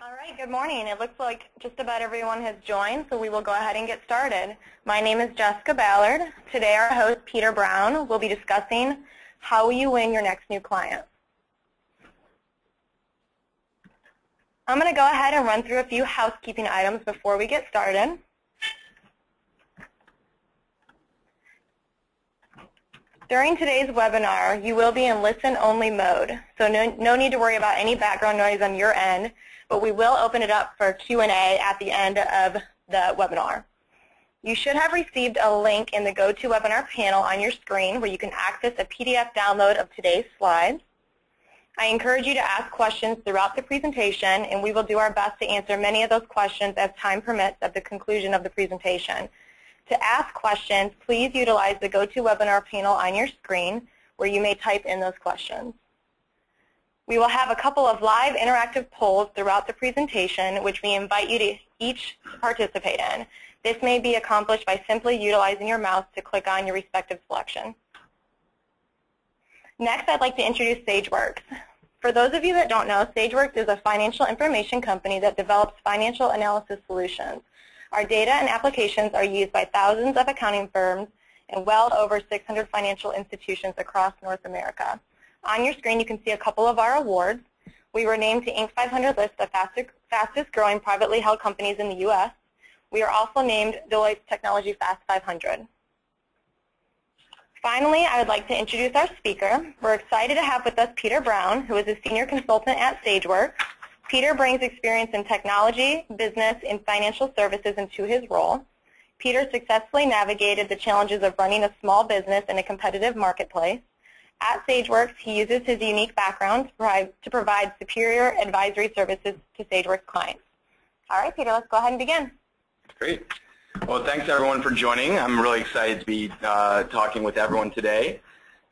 All right, good morning. It looks like just about everyone has joined, so we will go ahead and get started. My name is Jessica Ballard. Today our host, Peter Brown, will be discussing how will you win your next new client. I'm going to go ahead and run through a few housekeeping items before we get started. During today's webinar, you will be in listen-only mode, so no need to worry about any background noise on your end, but we will open it up for Q&A at the end of the webinar. You should have received a link in the GoToWebinar panel on your screen where you can access a PDF download of today's slides. I encourage you to ask questions throughout the presentation, and we will do our best to answer many of those questions as time permits at the conclusion of the presentation. To ask questions, please utilize the GoToWebinar panel on your screen where you may type in those questions. We will have a couple of live interactive polls throughout the presentation, which we invite you to each participate in. This may be accomplished by simply utilizing your mouse to click on your respective selection. Next, I'd like to introduce SageWorks. For those of you that don't know, SageWorks is a financial information company that develops financial analysis solutions. Our data and applications are used by thousands of accounting firms and well over 600 financial institutions across North America. On your screen, you can see a couple of our awards. We were named to Inc. 500 list of fastest growing privately held companies in the U.S. We are also named Deloitte's Technology Fast 500. Finally, I would like to introduce our speaker. We're excited to have with us Peter Brown, who is a senior consultant at SageWorks. Peter brings experience in technology, business, and financial services into his role. Peter successfully navigated the challenges of running a small business in a competitive marketplace. At SageWorks, he uses his unique background to provide superior advisory services to SageWorks clients. All right, Peter, let's go ahead and begin. Great. Well, thanks everyone for joining. I'm really excited to be talking with everyone today.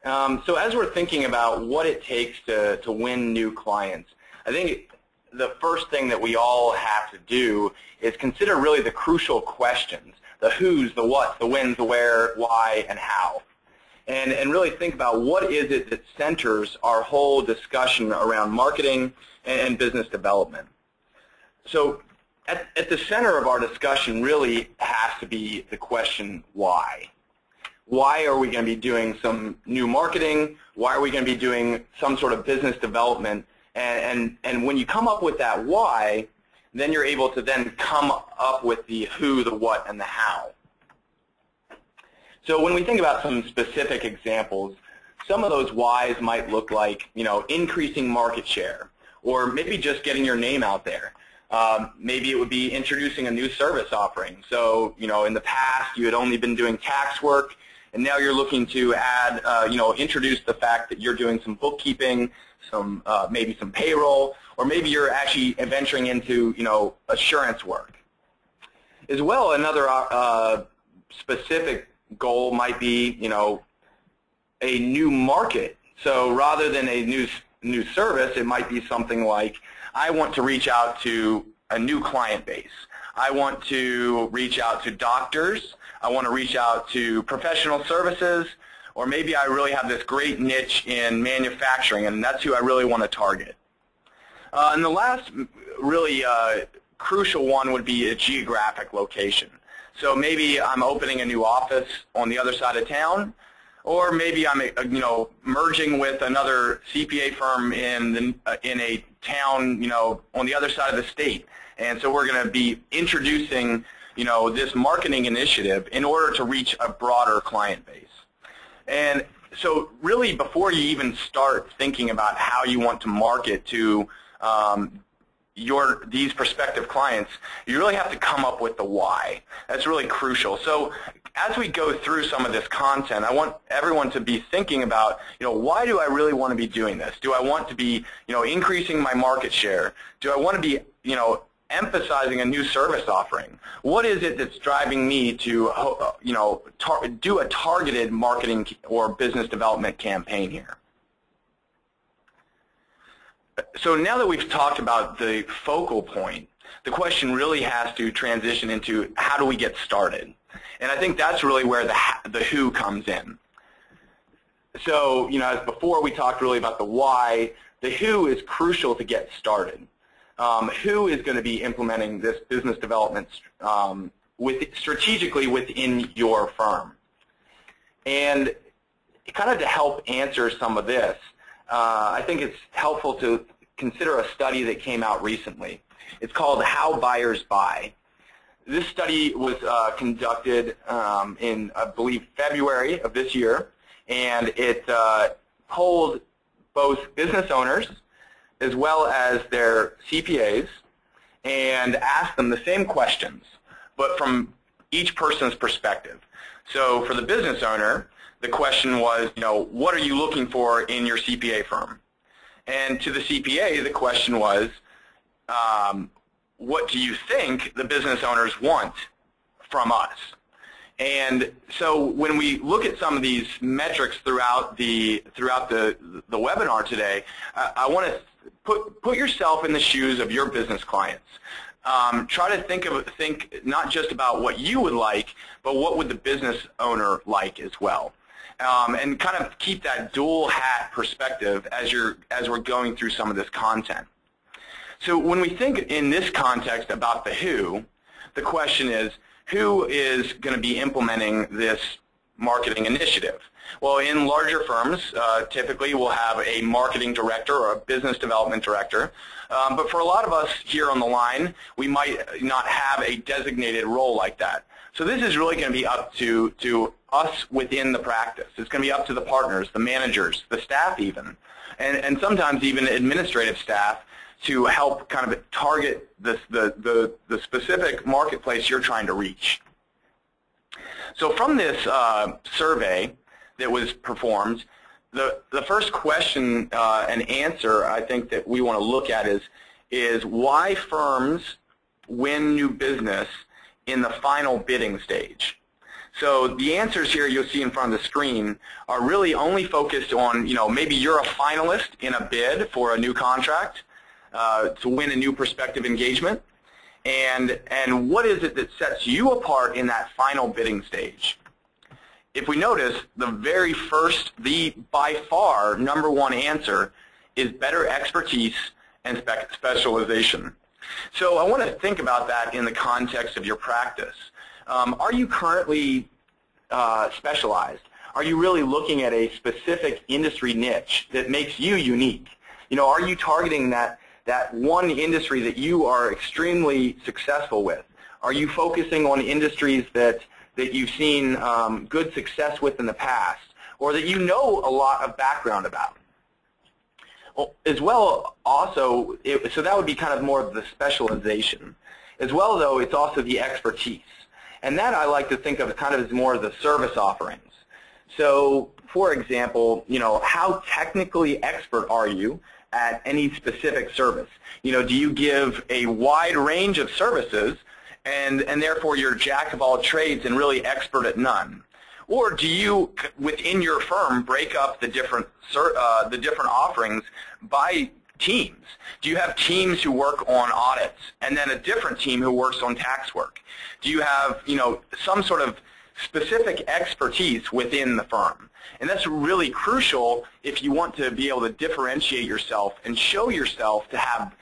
So as we're thinking about what it takes to win new clients, I think the first thing that we all have to do is consider really the crucial questions, the who's, the what, the when's, the where, why, and how. And really think about what is it that centers our whole discussion around marketing and business development. So at the center of our discussion really has to be the question why. Why are we going to be doing some new marketing? Why are we going to be doing some sort of business development? And when you come up with that why, then you're able to then come up with the who, the what, and the how. So when we think about some specific examples, some of those whys might look like, increasing market share, or maybe just getting your name out there. Maybe it would be introducing a new service offering. So, in the past you had only been doing tax work, and now you're looking to add, introduce the fact that you're doing some bookkeeping, maybe some payroll, or maybe you're actually venturing into, assurance work. As well, another specific goal might be, a new market. So rather than a new service, it might be something like, I want to reach out to a new client base. I want to reach out to doctors. I want to reach out to professional services. Or maybe I really have this great niche in manufacturing, and that's who I really want to target. And the last really crucial one would be a geographic location. So maybe I'm opening a new office on the other side of town, or maybe I'm merging with another CPA firm in a town on the other side of the state. And so we're going to be introducing this marketing initiative in order to reach a broader client base. And so really before you even start thinking about how you want to market to these prospective clients, you really have to come up with the why. That's really crucial. So as we go through some of this content, I want everyone to be thinking about, why do I really want to be doing this? Do I want to be, increasing my market share? Do I want to be, emphasizing a new service offering? What is it that's driving me to, do a targeted marketing or business development campaign here? So now that we've talked about the focal point, the question really has to transition into how do we get started? And I think that's really where the who comes in. So, as before we talked really about the why, the who is crucial to get started. who is going to be implementing this business development strategically within your firm. And kind of to help answer some of this, I think it's helpful to consider a study that came out recently. It's called How Buyers Buy. This study was conducted in, I believe, February of this year, and it polled both business owners as well as their CPAs and asked them the same questions, but from each person's perspective. So for the business owner, the question was, what are you looking for in your CPA firm? And to the CPA, the question was, what do you think the business owners want from us? And so when we look at some of these metrics throughout the webinar today, I want to put yourself in the shoes of your business clients. Try to think not just about what you would like, but what would the business owner like as well. And kind of keep that dual hat perspective as we're going through some of this content. So when we think in this context about the who, the question is, who is going to be implementing this marketing initiative? Well, in larger firms, typically we'll have a marketing director or a business development director. But for a lot of us here on the line, we might not have a designated role like that. So this is really going to be up to us within the practice. It's going to be up to the partners, the managers, the staff even, and sometimes even administrative staff to help kind of target the specific marketplace you're trying to reach. So from this survey that was performed, the first question and answer I think that we want to look at is why firms win new business in the final bidding stage. So the answers here you'll see in front of the screen are really only focused on, maybe you're a finalist in a bid for a new contract to win a new prospective engagement, and what is it that sets you apart in that final bidding stage? If we notice, the very first, by far #1 answer is better expertise and specialization. So I want to think about that in the context of your practice. Are you currently specialized? Are you really looking at a specific industry niche that makes you unique? Are you targeting that one industry that you are extremely successful with? Are you focusing on industries that you've seen good success with in the past, or that you know a lot of background about? Well, as well, also, so that would be kind of more of the specialization. As well, though, it's also the expertise. And that I like to think of kind of as more of the service offerings. So, for example, how technically expert are you at any specific service? Do you give a wide range of services and therefore you're jack of all trades and really expert at none? Or do you, within your firm, break up the different offerings by teams? Do you have teams who work on audits and then a different team who works on tax work? Do you have, some sort of specific expertise within the firm? And that's really crucial if you want to be able to differentiate yourself and show yourself to have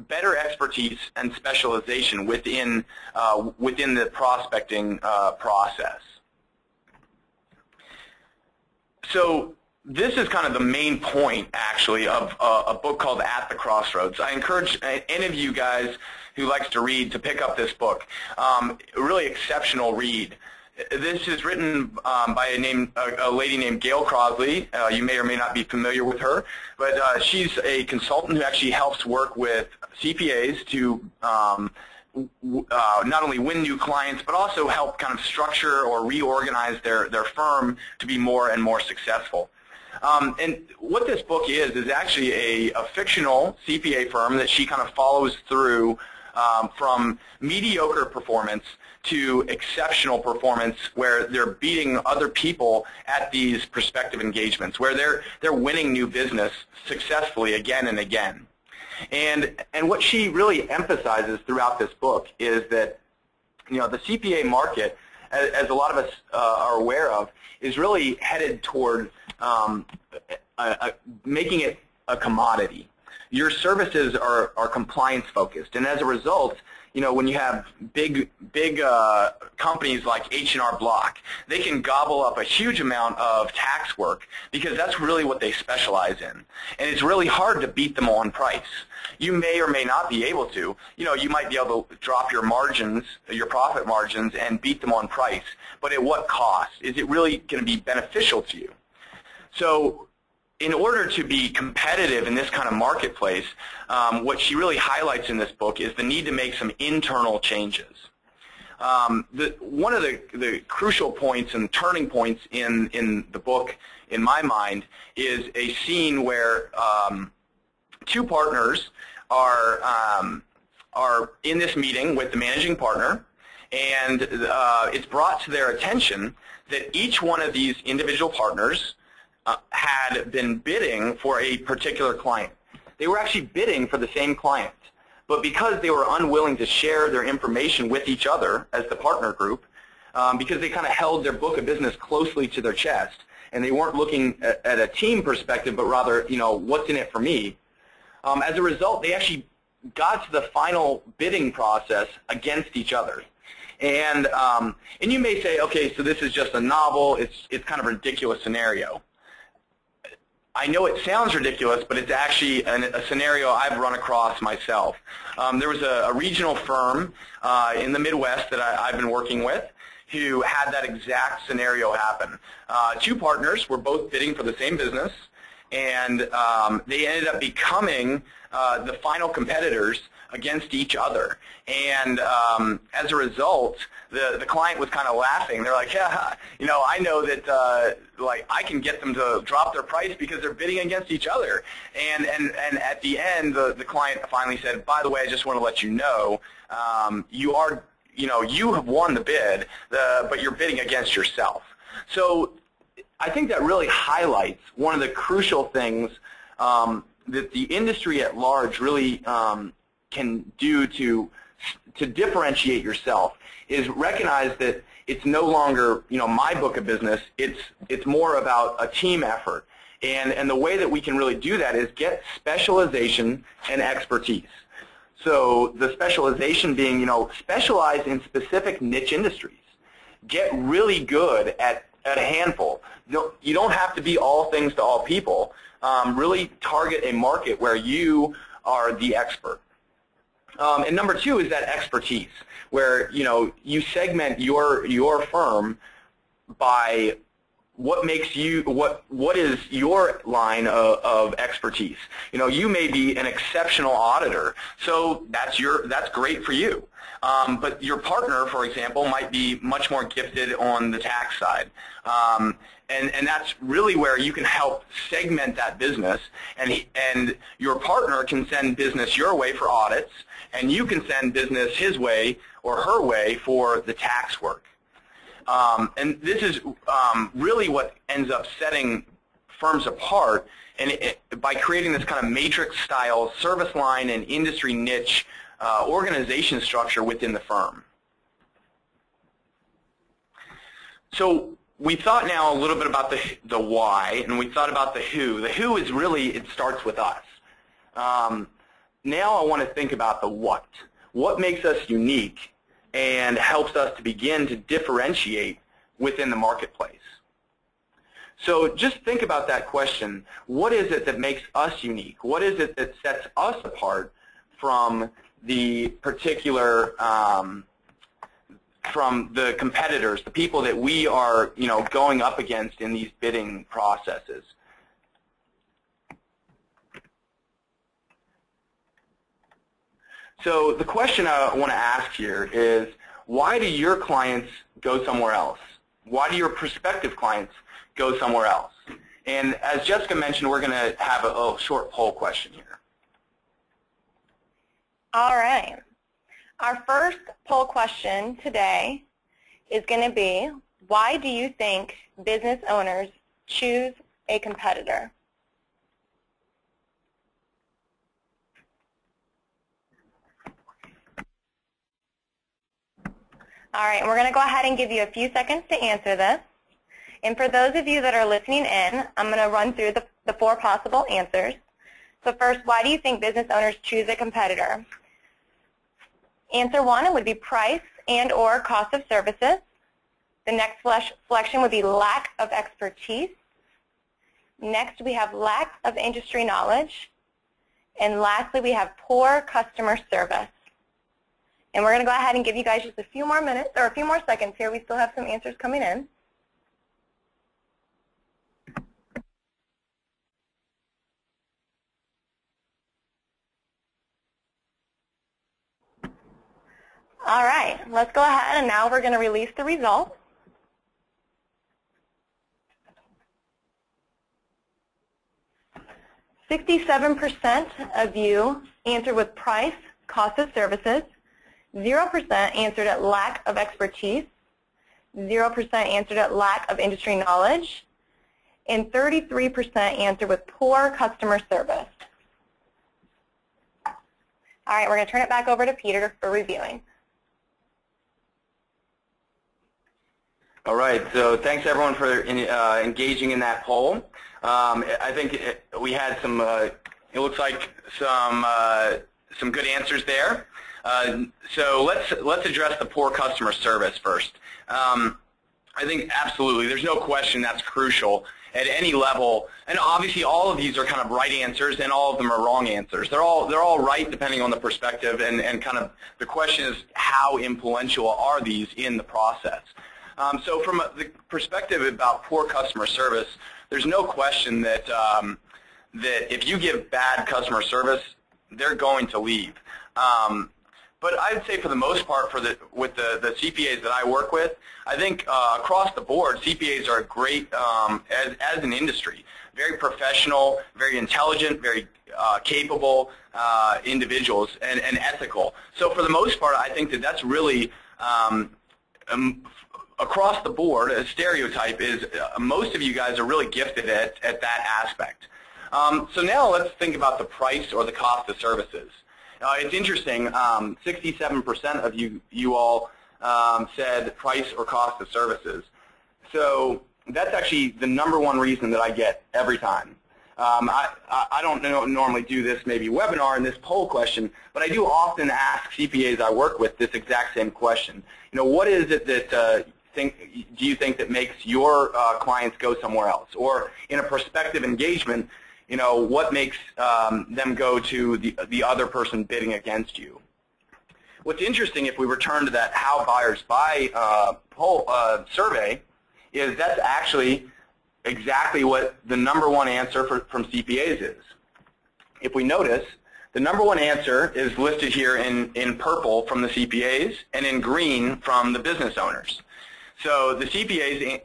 better expertise and specialization within the prospecting process. So this is kind of the main point, actually, of a book called At the Crossroads. I encourage any of you guys who likes to read to pick up this book. A really exceptional read. This is written by a lady named Gail Crosley. You may or may not be familiar with her, but she's a consultant who actually helps work with CPAs to not only win new clients, but also help kind of structure or reorganize their firm to be more and more successful. And what this book is actually a fictional CPA firm that she kind of follows through from mediocre performance to exceptional performance, where they're beating other people at these prospective engagements, where they're winning new business successfully again and again. And what she really emphasizes throughout this book is that the CPA market, as a lot of us are aware of, is really headed toward making it a commodity. your services are compliance focused, and as a result, when you have big companies like H&R Block, they can gobble up a huge amount of tax work because that's really what they specialize in. And it's really hard to beat them on price. You may or may not be able to. You might be able to drop your margins, your profit margins, and beat them on price. But at what cost? Is it really going to be beneficial to you? So in order to be competitive in this kind of marketplace, what she really highlights in this book is the need to make some internal changes. One of the crucial points and turning points in the book, in my mind, is a scene where two partners are in this meeting with the managing partner, and it's brought to their attention that each one of these individual partners had been bidding for a particular client. They were actually bidding for the same client, but because they were unwilling to share their information with each other as the partner group, because they kind of held their book of business closely to their chest, and they weren't looking at a team perspective, but rather, what's in it for me. As a result, they actually got to the final bidding process against each other. And you may say, okay, so this is just a novel, it's kind of a ridiculous scenario. I know it sounds ridiculous, but it's actually a scenario I've run across myself. There was a regional firm in the Midwest that I've been working with who had that exact scenario happen. Two partners were both bidding for the same business, and they ended up becoming the final competitors against each other. And as a result, the client was kind of laughing. They're like, yeah, I know that like I can get them to drop their price because they're bidding against each other. And at the end, the client finally said, by the way, I just want to let you know, you have won the bid, but you're bidding against yourself. So I think that really highlights one of the crucial things that the industry at large really can do to differentiate yourself, is recognize that it's no longer my book of business. It's more about a team effort, and the way that we can really do that is get specialization and expertise. So the specialization being specialize in specific niche industries. Get really good at a handful. You don't have to be all things to all people. Really target a market where you are the expert. And number two is that expertise, where you segment your firm by what makes you what is your line of expertise. You may be an exceptional auditor, so that's great for you. But your partner, for example, might be much more gifted on the tax side. And that's really where you can help segment that business, and your partner can send business your way for audits, and you can send business his way or her way for the tax work. And this is really what ends up setting firms apart, and by creating this kind of matrix-style service line and industry niche organization structure within the firm. So we thought now a little bit about the why, and we thought about the who. The who is really, it starts with us. Now I want to think about the what. What makes us unique and helps us to begin to differentiate within the marketplace? So just think about that question. What is it that makes us unique? What is it that sets us apart from the particular from the competitors, the people that we are going up against in these bidding processes? So the question I want to ask here is, why do your clients go somewhere else? Why do your prospective clients go somewhere else? And as Jessica mentioned, we're going to have a short poll question here. All right. Our first poll question today is going to be, why do you think business owners choose a competitor? All right, we're going to go ahead and give you a few seconds to answer this. And for those of you that are listening in, I'm going to run through the four possible answers. So first, why do you think business owners choose a competitor? Answer 1 would be price and or cost of services. The next selection would be lack of expertise. Next, we have lack of industry knowledge. And lastly, we have poor customer service. And we're going to go ahead and give you guys just a few more minutes, or a few more seconds here. We still have some answers coming in. All right, let's go ahead, and now we're going to release the results. %, of you answered with price, cost of services. 0% answered at lack of expertise. 0% answered at lack of industry knowledge. And 33% answered with poor customer service. All right, we're going to turn it back over to Peter for reviewing. All right, so thanks everyone for engaging in that poll. I think we had some, it looks like some good answers there. So let's address the poor customer service first. I think absolutely, there's no question that's crucial at any level, and obviously all of these are kind of right answers and all of them are wrong answers. They're all right depending on the perspective, and kind of the question is how influential are these in the process. So from the perspective about poor customer service, there's no question that that if you give bad customer service, they're going to leave. But I would say for the most part, with the CPAs that I work with, I think across the board, CPAs are great as an industry. Very professional, very intelligent, very capable individuals, and ethical. So for the most part, I think that that's really across the board, a stereotype is most of you guys are really gifted at that aspect. So now let's think about the price or the cost of services. It's interesting, 67% of you all said price or cost of services. So that's actually the #1 reason that I get every time. I don't normally do this maybe webinar in this poll question, but I do often ask CPAs I work with this exact same question. You know, what is it that do you think that makes your clients go somewhere else? Or in a prospective engagement, you know, what makes them go to the other person bidding against you? What's interesting, if we return to that how buyers buy poll survey, is that's actually exactly what the #1 answer from CPAs is. If we notice, the #1 answer is listed here in purple from the CPAs and in green from the business owners. So the CPAs,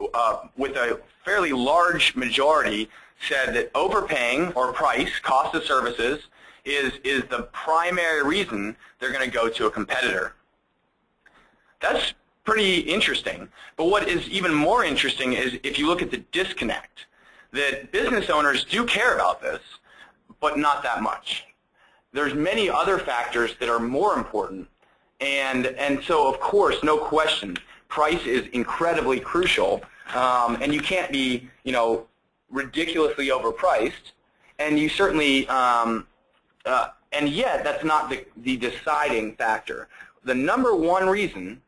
with a fairly large majority, said that overpaying or price, cost of services, is the primary reason they're going to go to a competitor. That's pretty interesting. But what is even more interesting is if you look at the disconnect, that business owners do care about this, but not that much. There's many other factors that are more important, and so of course, no question, price is incredibly crucial, and you can't be, you know, ridiculously overpriced, and you certainly, and yet that's not the deciding factor. The #1 reason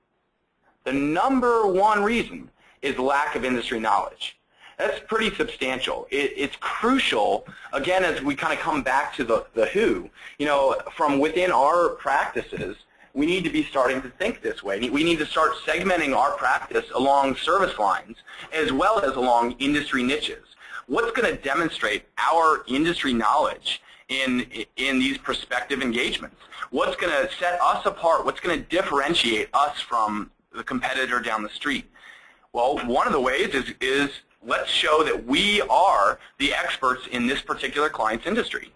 is lack of industry knowledge. That's pretty substantial. It's crucial, again, as we kind of come back to the who. You know, from within our practices, we need to be starting to think this way. We need to start segmenting our practice along service lines as well as along industry niches. What's going to demonstrate our industry knowledge in these prospective engagements? What's going to set us apart? What's going to differentiate us from the competitor down the street? Well, one of the ways is let's show that we are the experts in this particular client's industry.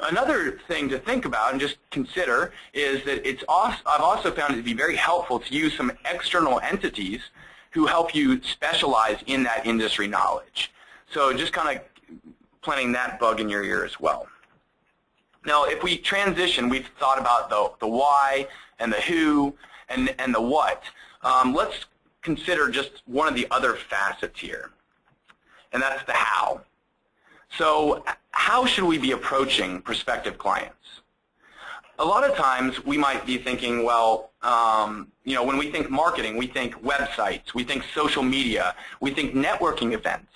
Another thing to think about and just consider is that I've also found it to be very helpful to use some external entities who help you specialize in that industry knowledge. So just kind of planting that bug in your ear as well. Now, if we transition, we've thought about the why and the who and the what. Let's consider just one of the other facets here, and that's the how. So how should we be approaching prospective clients? A lot of times we might be thinking, well, when we think marketing, we think websites, we think social media, we think networking events.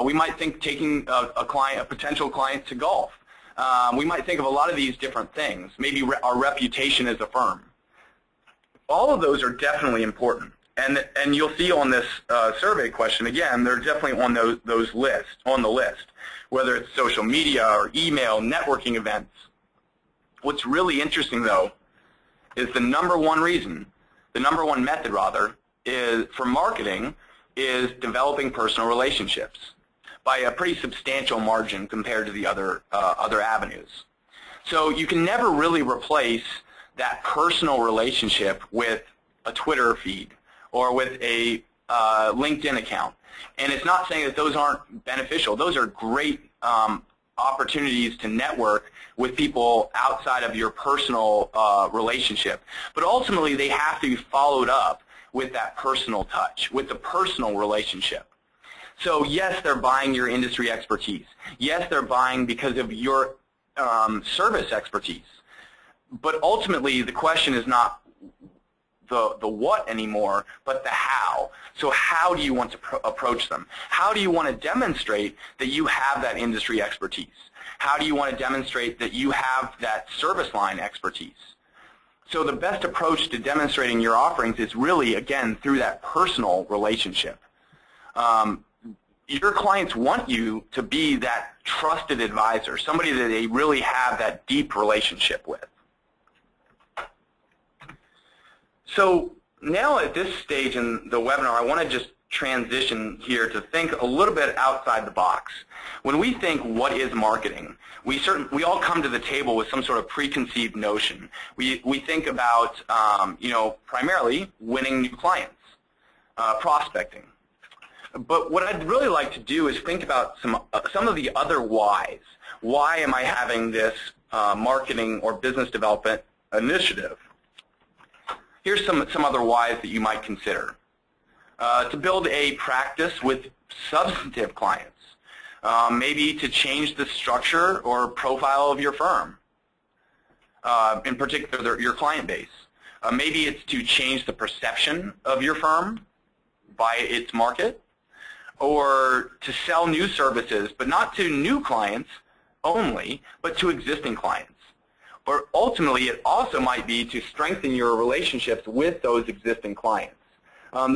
We might think taking a potential client to golf. We might think of a lot of these different things, maybe our reputation as a firm. All of those are definitely important. And you'll see on this survey question, again, they're definitely on the list, whether it's social media or email, networking events. What's really interesting, though, is the number one method rather, is for marketing is developing personal relationships by a pretty substantial margin compared to the other avenues. So you can never really replace that personal relationship with a Twitter feed or with a LinkedIn account. And it's not saying that those aren't beneficial. Those are great opportunities to network with people outside of your personal relationship. But ultimately, they have to be followed up with that personal touch, with the personal relationship. So yes, they're buying your industry expertise. Yes, they're buying because of your service expertise. But ultimately, the question is not the what anymore, but the how. So how do you want to approach them? How do you want to demonstrate that you have that industry expertise? How do you want to demonstrate that you have that service line expertise? So the best approach to demonstrating your offerings is really, again, through that personal relationship. Your clients want you to be that trusted advisor, somebody that they really have that deep relationship with. So now at this stage in the webinar, I want to just transition here to think a little bit outside the box. When we think what is marketing, we all come to the table with some sort of preconceived notion. We think about primarily winning new clients, prospecting. But what I'd really like to do is think about some of the other whys. Why am I having this marketing or business development initiative? Here's some other whys that you might consider. To build a practice with substantive clients. Maybe to change the structure or profile of your firm, in particular your client base. Maybe it's to change the perception of your firm by its market, or to sell new services, but not to new clients only, but to existing clients. Or ultimately, it also might be to strengthen your relationships with those existing clients. I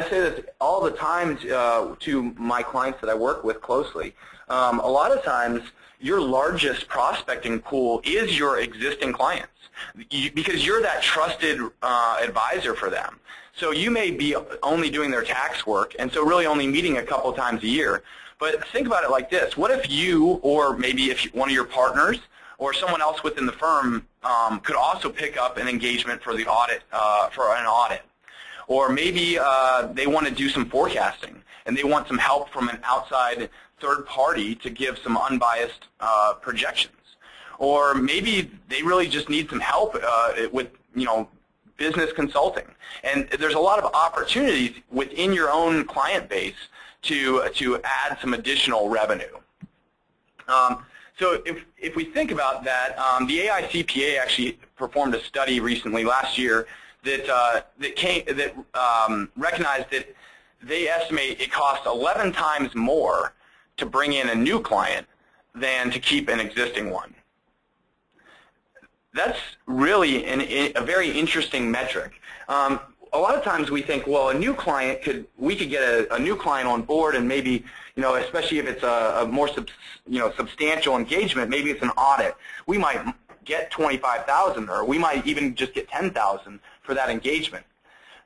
say this all the time to my clients that I work with closely. A lot of times, your largest prospecting pool is your existing clients because you're that trusted advisor for them. So you may be only doing their tax work, and so really only meeting a couple times a year. But think about it like this. What if you, or maybe if one of your partners, or someone else within the firm could also pick up an engagement for the audit, for an audit? Or maybe they want to do some forecasting, and they want some help from an outside third party to give some unbiased projections. Or maybe they really just need some help with, business consulting. And there's a lot of opportunities within your own client base to add some additional revenue. So if we think about that, the AICPA actually performed a study recently last year that recognized that they estimate it costs 11 times more to bring in a new client than to keep an existing one. That's really a very interesting metric. A lot of times we think, well, we could get a new client on board, and maybe, especially if it's a more substantial engagement, maybe it's an audit. We might get 25,000, or we might even just get 10,000 for that engagement.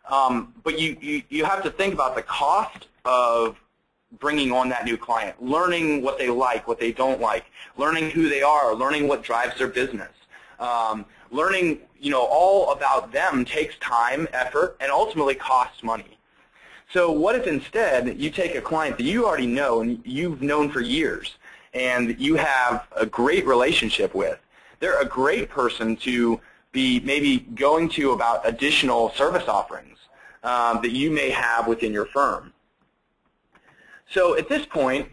But you have to think about the cost of bringing on that new client, learning what they like, what they don't like, learning who they are, learning what drives their business. Learning, all about them takes time, effort, and ultimately costs money. So what if instead you take a client that you already know and you've known for years, and you have a great relationship with? They're a great person to be maybe going to about additional service offerings that you may have within your firm. So at this point,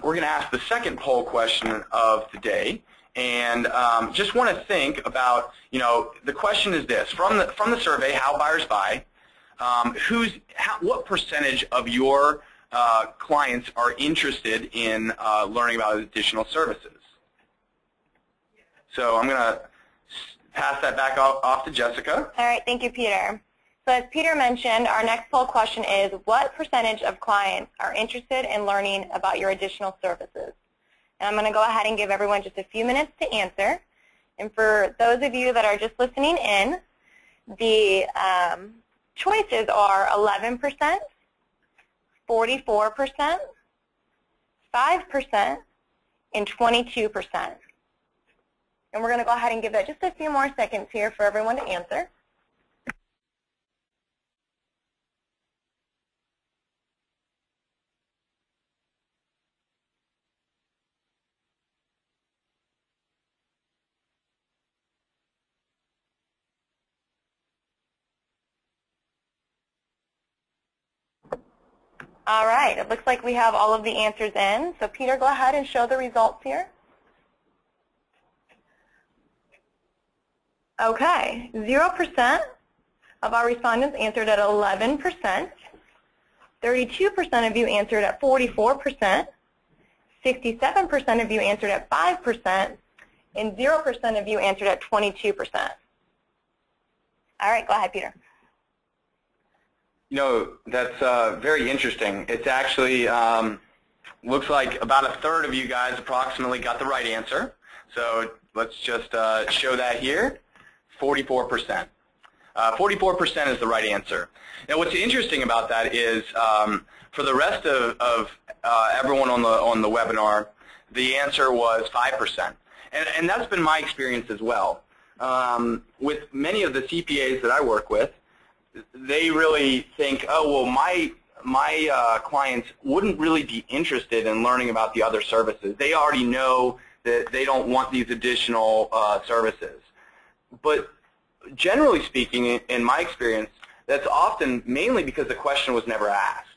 we're going to ask the second poll question of the day. And just want to think about, the question is this: from the survey, how buyers buy, what percentage of your clients are interested in learning about additional services? So I'm going to pass that back off to Jessica. All right, thank you, Peter. So as Peter mentioned, our next poll question is, what percentage of clients are interested in learning about your additional services? And I'm going to go ahead and give everyone just a few minutes to answer. And for those of you that are just listening in, the choices are 11%, 44%, 5%, and 22%. And we're going to go ahead and give that just a few more seconds here for everyone to answer. All right, it looks like we have all of the answers in. So Peter, go ahead and show the results here. Okay, 0% of our respondents answered at 11%, 32% of you answered at 44%, 67% of you answered at 5%, and 0% of you answered at 22%. All right, go ahead, Peter. That's very interesting. It's actually looks like about a third of you guys approximately got the right answer. So let's just show that here. 44%. 44% is the right answer. Now, what's interesting about that is for the rest of everyone on the webinar, the answer was 5%, and that's been my experience as well. With many of the CPAs that I work with, they really think, oh, well, my clients wouldn't really be interested in learning about the other services. They already know that they don't want these additional services. But generally speaking, in my experience, that's often mainly because the question was never asked.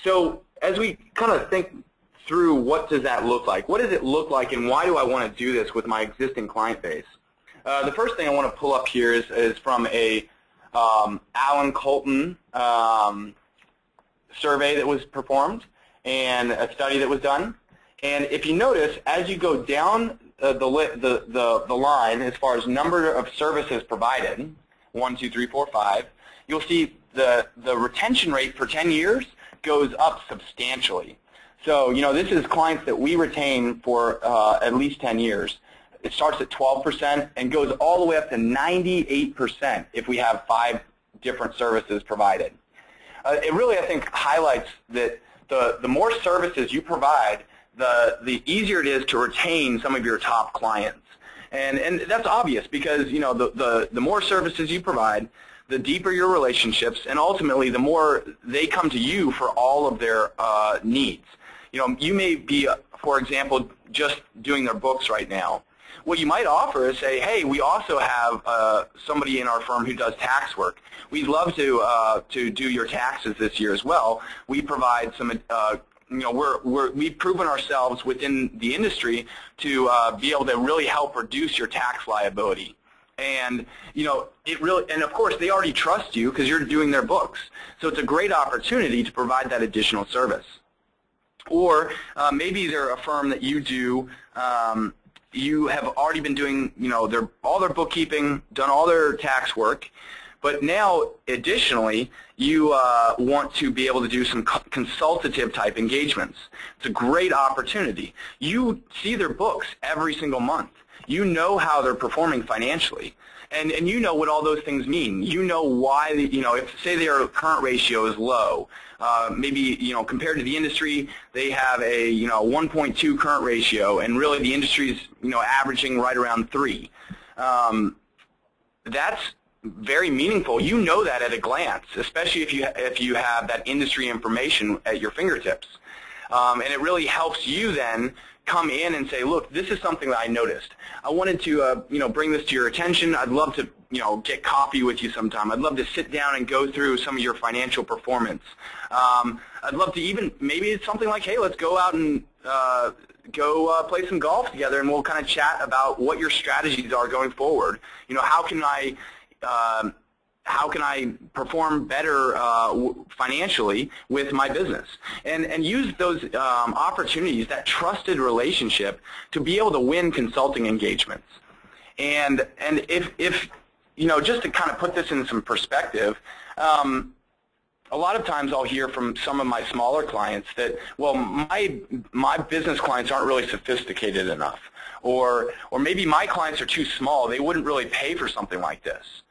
So as we kind of think through what does that look like, what does it look like, and why do I want to do this with my existing client base? The first thing I want to pull up here is from a Alan Colton survey that was performed and a study that was done. And if you notice, as you go down the line as far as number of services provided, 1, 2, 3, 4, 5, you'll see the retention rate for 10 years goes up substantially. So, this is clients that we retain for at least 10 years. It starts at 12% and goes all the way up to 98% if we have 5 different services provided. It really, I think, highlights that the more services you provide, the easier it is to retain some of your top clients. And that's obvious because, the more services you provide, the deeper your relationships, and ultimately the more they come to you for all of their needs. You may be, for example, just doing their books right now. What you might offer is say, hey, we also have somebody in our firm who does tax work. We'd love to do your taxes this year as well. We provide some, we've proven ourselves within the industry to be able to really help reduce your tax liability. And, and of course, they already trust you because you're doing their books. So it's a great opportunity to provide that additional service. Or maybe they're a firm that you do, you have already been doing, all their bookkeeping, done all their tax work, but now, additionally, you want to be able to do some consultative type engagements. It's a great opportunity. You see their books every single month. You know how they're performing financially. And you know what all those things mean. You know why, if say their current ratio is low, maybe, compared to the industry, they have a, 1.2 current ratio, and really the industry's, averaging right around 3. That's very meaningful. You know that at a glance, especially if you have that industry information at your fingertips. And it really helps you then come in and say, look, this is something that I noticed. I wanted to bring this to your attention. I'd love to get coffee with you sometime. I'd love to sit down and go through some of your financial performance. I'd love to even, maybe it's something like, hey, let's go out and go play some golf together, and we'll kind of chat about what your strategies are going forward. How can I perform better financially with my business, and use those opportunities, that trusted relationship, to be able to win consulting engagements. And if just to kind of put this in some perspective, a lot of times I'll hear from some of my smaller clients that, well, my business clients aren't really sophisticated enough, or maybe my clients are too small. They wouldn't really pay for something like this.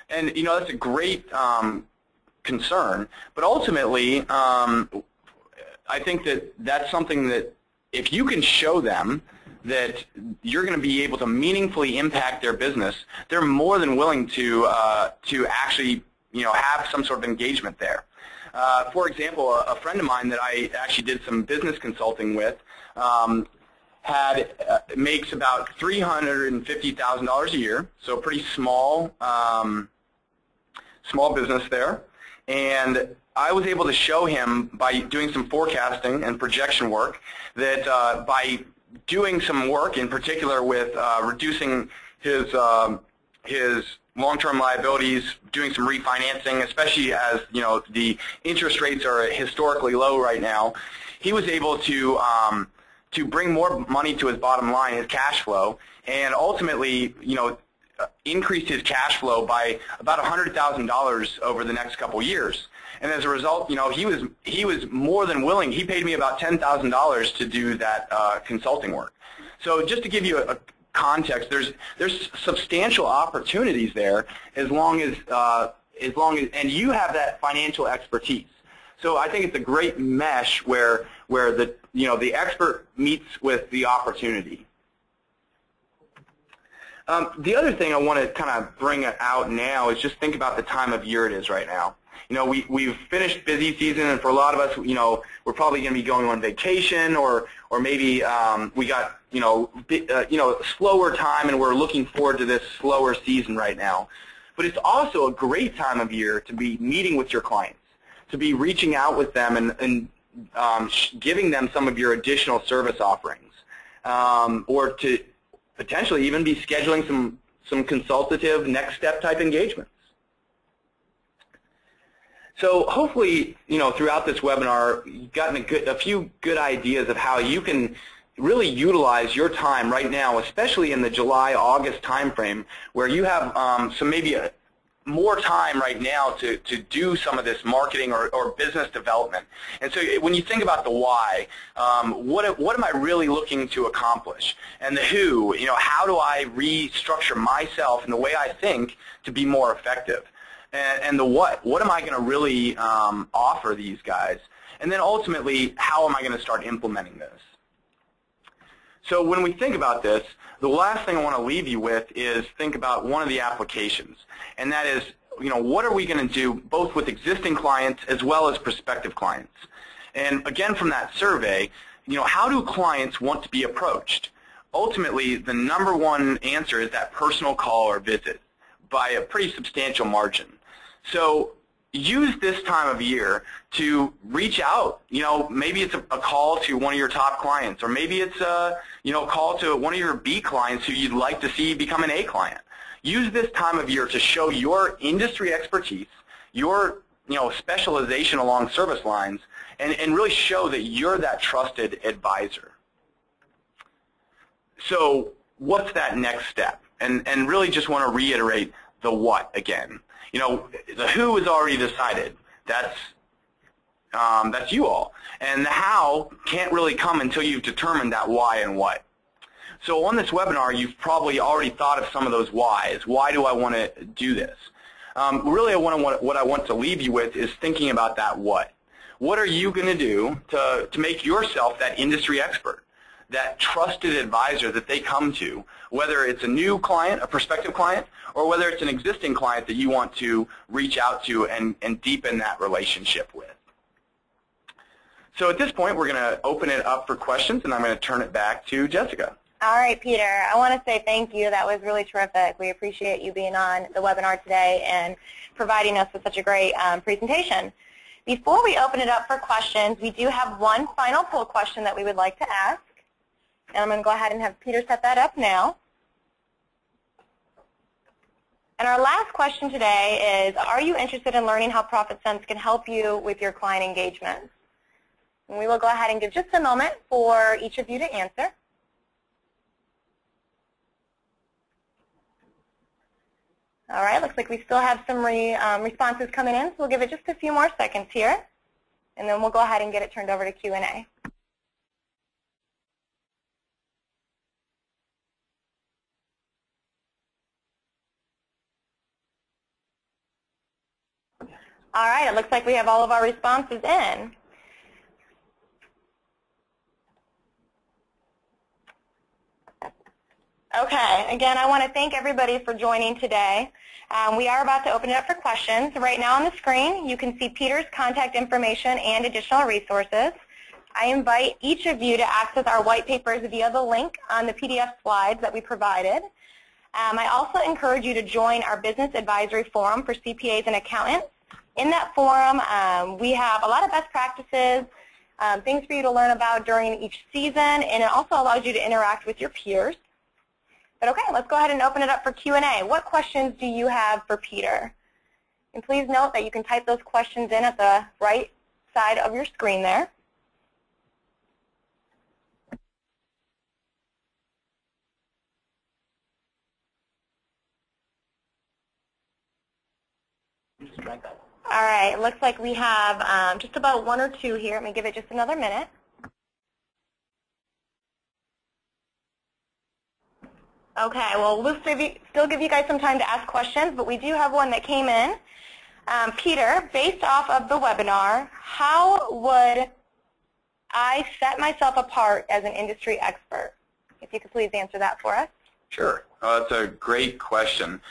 And that's a great concern, but ultimately I think that that's something that if you can show them that you're going to be able to meaningfully impact their business, they're more than willing to actually have some sort of engagement there. For example, a friend of mine that I actually did some business consulting with makes about $350,000 a year, so a pretty small business there, and I was able to show him by doing some forecasting and projection work that by doing some work in particular with reducing his long-term liabilities, doing some refinancing, especially as the interest rates are historically low right now, he was able to bring more money to his bottom line, his cash flow, and ultimately increased his cash flow by about $100,000 over the next couple years. And as a result, he was more than willing. He paid me about $10,000 to do that consulting work. So just to give you a context, there's substantial opportunities there as long as and you have that financial expertise. So I think it's a great mesh where the expert meets with the opportunity. The other thing I want to kind of bring out now is just think about the time of year it is right now. We've finished busy season, and for a lot of us, we're probably going to be going on vacation, or maybe we got slower time, and we're looking forward to this slower season right now. But it's also a great time of year to be meeting with your clients, to be reaching out with them and giving them some of your additional service offerings, or to potentially even be scheduling some consultative next step type engagements. So hopefully, throughout this webinar, you've gotten a few good ideas of how you can really utilize your time right now, especially in the July-August timeframe, where you have some maybe more time right now to do some of this marketing or business development. And so when you think about the why, what am I really looking to accomplish? And the who, how do I restructure myself and the way I think to be more effective? And the what am I going to really offer these guys? And then ultimately, how am I going to start implementing this? So when we think about this, the last thing I want to leave you with is think about one of the applications, and that is, what are we going to do both with existing clients as well as prospective clients? And again, from that survey, how do clients want to be approached? Ultimately, the number one answer is that personal call or visit by a pretty substantial margin. So use this time of year to reach out. Maybe it's a call to one of your top clients, or maybe it's a call to one of your B clients who you'd like to see become an A client. Use this time of year to show your industry expertise, your specialization along service lines, and really show that you're that trusted advisor. So what's that next step? And really just want to reiterate the what again. The who is already decided. That's you all. And the how can't really come until you've determined that why and what. So on this webinar, you've probably already thought of some of those whys. Why do I want to do this? Really, what I want to leave you with is thinking about that what. What are you going to do to make yourself that industry expert, that trusted advisor that they come to, whether it's a new client, a prospective client, or whether it's an existing client that you want to reach out to and deepen that relationship with. So at this point, we're going to open it up for questions, and I'm going to turn it back to Jessica. All right, Peter, I want to say thank you. That was really terrific. We appreciate you being on the webinar today and providing us with such a great presentation. Before we open it up for questions, we do have one final poll question that we would like to ask. And I'm going to go ahead and have Peter set that up now. And our last question today is, are you interested in learning how ProfitSense can help you with your client engagements? And we will go ahead and give just a moment for each of you to answer. All right, looks like we still have some responses coming in, so we'll give it just a few more seconds here, and then we'll go ahead and get it turned over to Q&A. All right, it looks like we have all of our responses in. Okay, again, I want to thank everybody for joining today. We are about to open it up for questions. Right now on the screen, you can see Peter's contact information and additional resources. I invite each of you to access our white papers via the link on the PDF slides that we provided. I also encourage you to join our Business Advisory Forum for CPAs and accountants. In that forum, we have a lot of best practices, things for you to learn about during each season, and it also allows you to interact with your peers. But okay, let's go ahead and open it up for Q&A. What questions do you have for Peter? And please note that you can type those questions in at the right side of your screen there. All right, it looks like we have just about one or two here. Let me give it just another minute. Okay, well, we'll still give you guys some time to ask questions, but we do have one that came in. Peter, based off of the webinar, how would I set myself apart as an industry expert? If you could please answer that for us. Sure. That's a great question.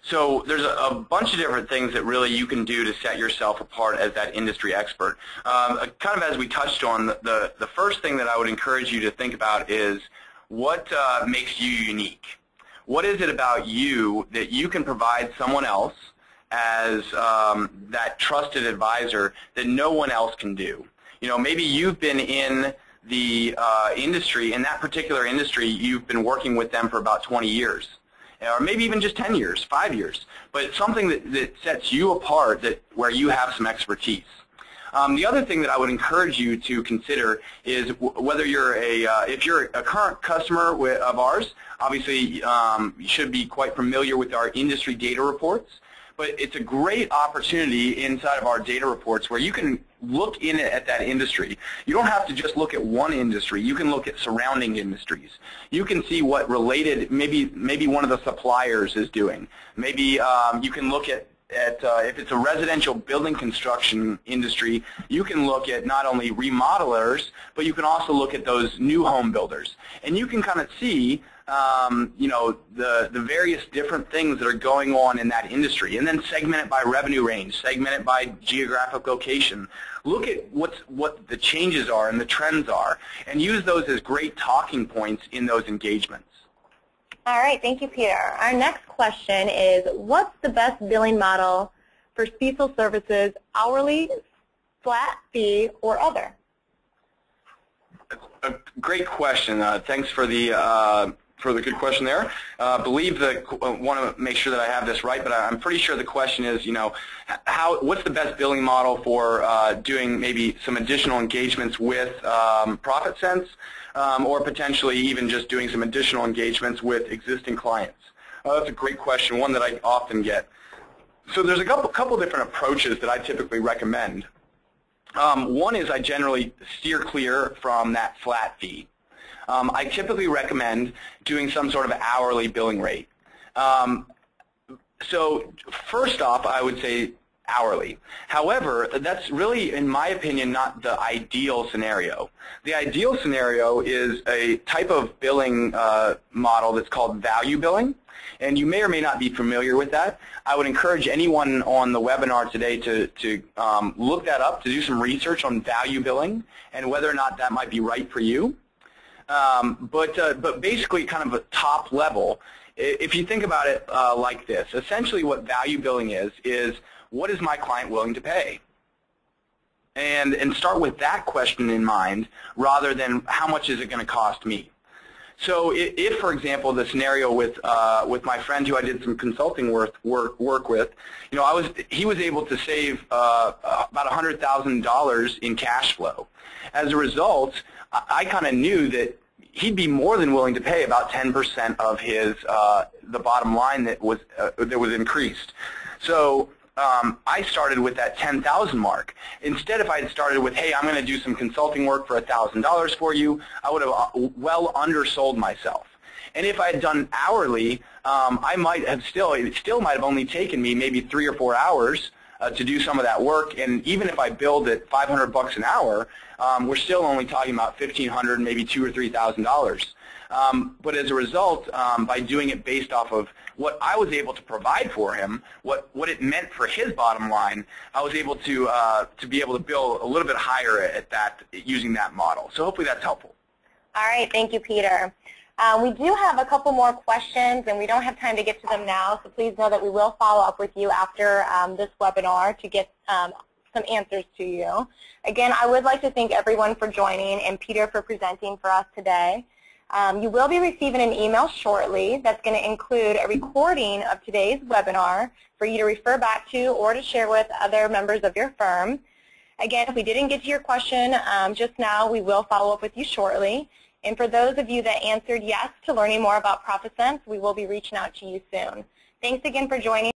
So there's a bunch of different things that really you can do to set yourself apart as that industry expert. Kind of as we touched on, the first thing that I would encourage you to think about is what makes you unique. What is it about you that you can provide someone else as that trusted advisor that no one else can do? You know, maybe you've been in the industry, in that particular industry, you've been working with them for about 20 years. Or maybe even just 10 years, 5 years. But it's something that sets you apart, where you have some expertise. The other thing that I would encourage you to consider is whether you're if you're a current customer of ours, obviously you should be quite familiar with our industry data reports. But it's a great opportunity inside of our data reports where you can look in at that industry. You don't have to just look at one industry. You can look at surrounding industries. You can see what related, maybe one of the suppliers is doing. Maybe you can look at if it's a residential building construction industry, you can look at not only remodelers, but you can also look at those new home builders. And you can kind of see you know, the various different things that are going on in that industry, and then segment it by revenue range, segment it by geographic location. Look at what the changes are and the trends are, and use those as great talking points in those engagements. All right, thank you, Peter. Our next question is, what's the best billing model for Cecil services, hourly, flat fee, or other? A great question. Thanks for the good question there. Want to make sure that I have this right, but I'm pretty sure the question is, you know, what's the best billing model for doing maybe some additional engagements with ProfitSense, or potentially even just doing some additional engagements with existing clients? That's a great question, one that I often get. So there's a couple different approaches that I typically recommend. One is I generally steer clear from that flat fee. I typically recommend doing some sort of hourly billing rate. So first off, I would say hourly. However, that's really, in my opinion, not the ideal scenario. The ideal scenario is a type of billing model that's called value billing, and you may or may not be familiar with that. I would encourage anyone on the webinar today to look that up, to do some research on value billing and whether or not that might be right for you. But basically, kind of a top level, if you think about it like this, essentially what value billing is what is my client willing to pay? And start with that question in mind rather than how much is it going to cost me. So if, for example, the scenario with my friend who I did some consulting work with, you know, he was able to save about $100,000 in cash flow. As a result, I kind of knew that he'd be more than willing to pay about 10% of his the bottom line that was increased. So I started with that 10,000 mark. Instead, if I had started with, hey, I'm going to do some consulting work for $1,000 for you, I would have well undersold myself. And if I had done hourly, I might have it still might have only taken me maybe 3 or 4 hours to do some of that work. And even if I billed at $500 an hour, we're still only talking about $1,500, maybe $2,000 or $3,000. But as a result, by doing it based off of what I was able to provide for him, what it meant for his bottom line, I was able to be able to bill a little bit higher at that using that model. So hopefully that's helpful. All right, thank you, Peter. We do have a couple more questions, and we don't have time to get to them now, so please know that we will follow up with you after this webinar to get some answers to you. Again, I would like to thank everyone for joining and Peter for presenting for us today. You will be receiving an email shortly that's going to include a recording of today's webinar for you to refer back to or to share with other members of your firm. Again, if we didn't get to your question just now, we will follow up with you shortly. And for those of you that answered yes to learning more about ProfitCents, we will be reaching out to you soon. Thanks again for joining.